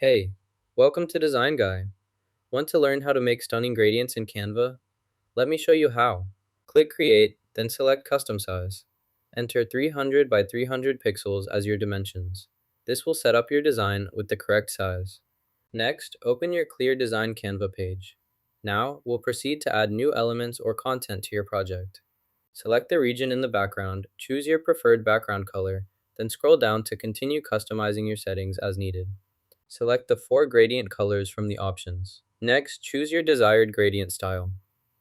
Hey, welcome to Design Guy. Want to learn how to make stunning gradients in Canva? Let me show you how. Click Create, then select Custom Size. Enter 300 by 300 pixels as your dimensions. This will set up your design with the correct size. Next, open your clear design Canva page. Now, we'll proceed to add new elements or content to your project. Select the region in the background, choose your preferred background color, then scroll down to continue customizing your settings as needed. Select the four gradient colors from the options. Next, choose your desired gradient style.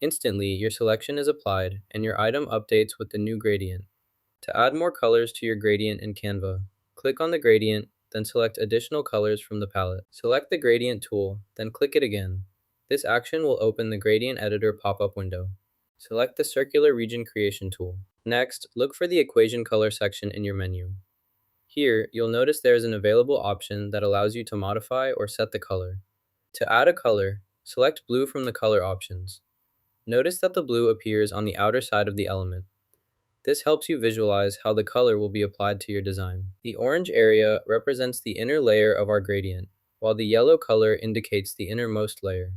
Instantly, your selection is applied and your item updates with the new gradient. To add more colors to your gradient in Canva, click on the gradient, then select additional colors from the palette. Select the gradient tool, then click it again. This action will open the gradient editor pop-up window. Select the circular region creation tool. Next, look for the equation color section in your menu. Here, you'll notice there is an available option that allows you to modify or set the color. To add a color, select blue from the color options. Notice that the blue appears on the outer side of the element. This helps you visualize how the color will be applied to your design. The orange area represents the inner layer of our gradient, while the yellow color indicates the innermost layer.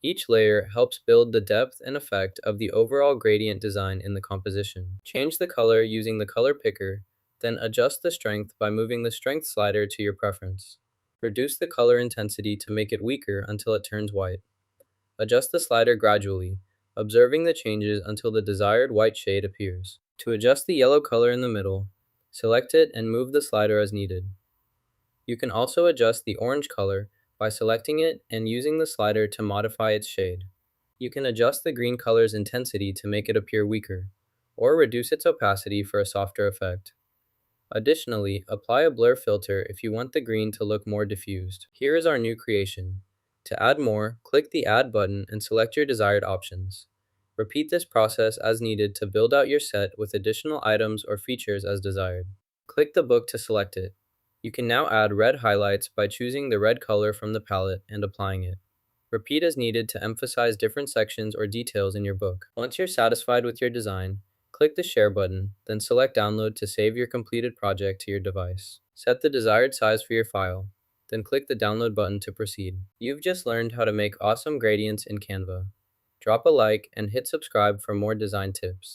Each layer helps build the depth and effect of the overall gradient design in the composition. Change the color using the color picker, then adjust the strength by moving the strength slider to your preference. Reduce the color intensity to make it weaker until it turns white. Adjust the slider gradually, observing the changes until the desired white shade appears. To adjust the yellow color in the middle, select it and move the slider as needed. You can also adjust the orange color by selecting it and using the slider to modify its shade. You can adjust the green color's intensity to make it appear weaker, or reduce its opacity for a softer effect. Additionally, apply a blur filter if you want the green to look more diffused. Here is our new creation. To add more, click the Add button and select your desired options. Repeat this process as needed to build out your set with additional items or features as desired. Click the book to select it. You can now add red highlights by choosing the red color from the palette and applying it. Repeat as needed to emphasize different sections or details in your book. Once you're satisfied with your design, click the Share button, then select Download to save your completed project to your device. Set the desired size for your file, then click the Download button to proceed. You've just learned how to make awesome gradients in Canva. Drop a like and hit subscribe for more design tips.